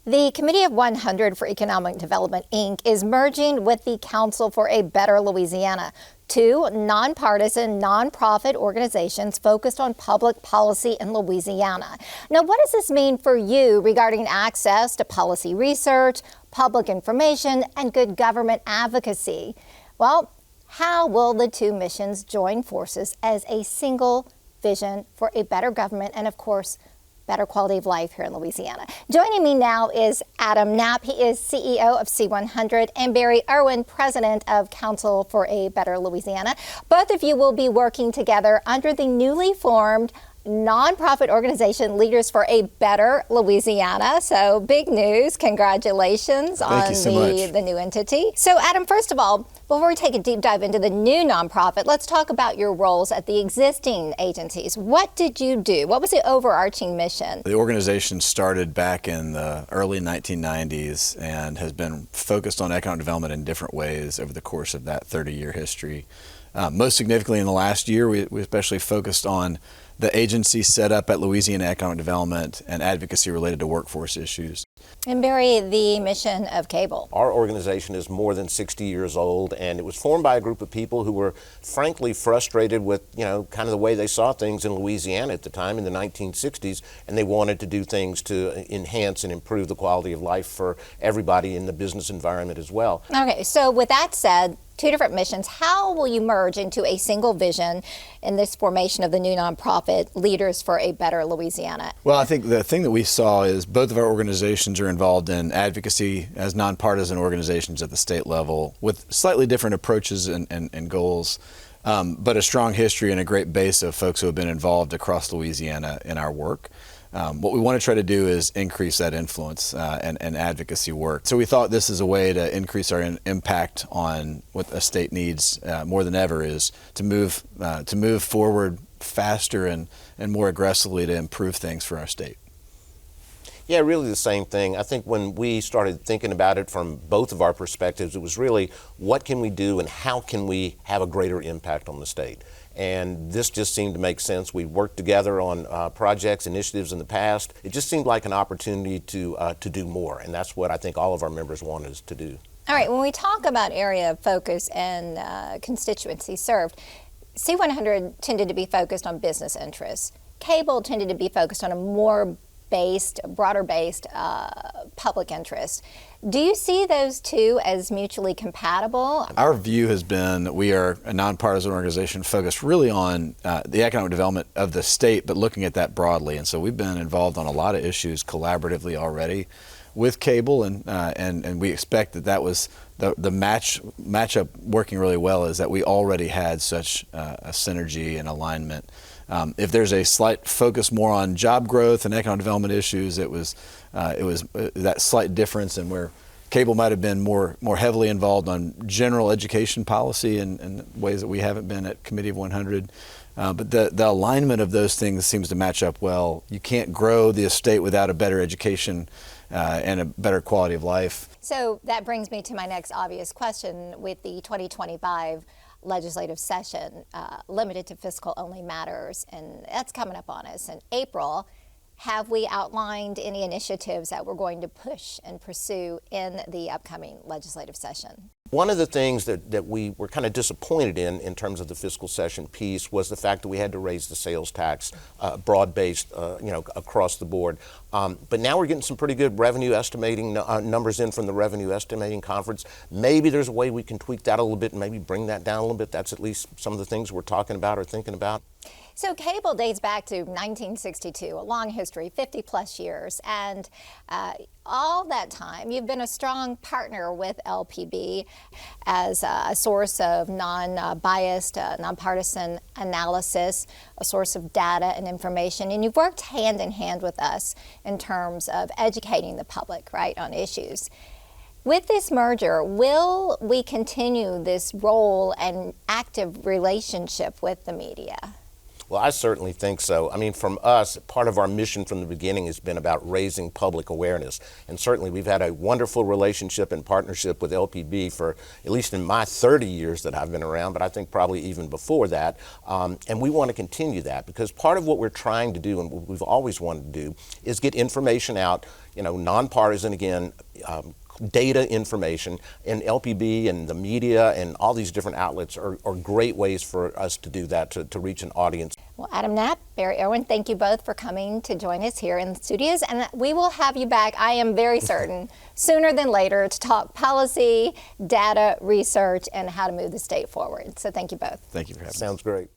The Committee of 100 for Economic Development, Inc. is merging with the Council for a Better Louisiana, two nonpartisan, nonprofit organizations focused on public policy in Louisiana. Now, what does this mean for you regarding access to policy research, public information, and good government advocacy? Well, how will the two missions join forces as a single vision for a better government and, of course, better quality of life here in Louisiana? Joining me now is Adam Knapp. He is CEO of C100, and Barry Erwin, President of Council for a Better Louisiana. Both of you will be working together under the newly formed nonprofit organization Leaders for a Better Louisiana. So big news. Congratulations on the new entity. So Adam, first of all, before we take a deep dive into the new nonprofit, let's talk about your roles at the existing agencies. What did you do? What was the overarching mission? The organization started back in the early 1990s and has been focused on economic development in different ways over the course of that 30-year history. Most significantly in the last year, we especially focused on the agency set up at Louisiana Economic Development and advocacy related to workforce issues. And Barry, the mission of CABL. Our organization is more than 60 years old, and it was formed by a group of people who were frankly frustrated with, kind of the way they saw things in Louisiana at the time in the 1960s, and they wanted to do things to enhance and improve the quality of life for everybody in the business environment as well. Okay, so with that said, two different missions. How will you merge into a single vision in this formation of the new nonprofit, Leaders for a Better Louisiana? Well, I think the thing that we saw is both of our organizations are involved in advocacy as nonpartisan organizations at the state level with slightly different approaches and goals, but a strong history and a great base of folks who have been involved across Louisiana in our work. What we want to try to do is increase that influence and advocacy work. So we thought this is a way to increase our impact on what a state needs more than ever, is to move forward faster and more aggressively to improve things for our state. Yeah, really the same thing. I think when we started thinking about it from both of our perspectives, it was really what can we do and how can we have a greater impact on the state? And this just seemed to make sense. We worked together on projects, initiatives in the past. It just seemed like an opportunity to do more, and that's what I think all of our members wanted us to do. All right, when we talk about area of focus and constituency served, C100 tended to be focused on business interests. CABL tended to be focused on a more broader-based public interest. Do you see those two as mutually compatible? Our view has been that we are a nonpartisan organization focused really on the economic development of the state, but looking at that broadly. And so we've been involved on a lot of issues collaboratively already with CABL, and we expect that was the matchup working really well, is that we already had such a synergy and alignment. If there's a slight focus more on job growth and economic development issues, it was that slight difference in where CABL might have been more heavily involved on general education policy in ways that we haven't been at Committee of 100. But the alignment of those things seems to match up well. You can't grow the estate without a better education and a better quality of life. So that brings me to my next obvious question. With the 2025 legislative session limited to fiscal only matters, and that's coming up on us in April, have we outlined any initiatives that we're going to push and pursue in the upcoming legislative session? One of the things that we were kind of disappointed in terms of the fiscal session piece was the fact that we had to raise the sales tax broad-based, across the board. But now we're getting some pretty good revenue estimating numbers in from the Revenue Estimating Conference. Maybe there's a way we can tweak that a little bit and maybe bring that down a little bit. That's at least some of the things we're talking about or thinking about. So CABL dates back to 1962, a long history, 50 plus years, and all that time you've been a strong partner with LPB as a source of non-biased, nonpartisan analysis, a source of data and information, and you've worked hand in hand with us in terms of educating the public, right, on issues. With this merger, will we continue this role and active relationship with the media? Well, I certainly think so. I mean, from us, part of our mission from the beginning has been about raising public awareness. And certainly we've had a wonderful relationship and partnership with LPB for at least in my 30 years that I've been around, but I think probably even before that. And we want to continue that because part of what we're trying to do and what we've always wanted to do is get information out, nonpartisan again, data information, and LPB and the media and all these different outlets are great ways for us to do that, to reach an audience. Well, Adam Knapp, Barry Erwin, thank you both for coming to join us here in the studios, and we will have you back, I am very certain, sooner than later to talk policy, data, research, and how to move the state forward. So thank you both. Thank you for having me. Sounds great.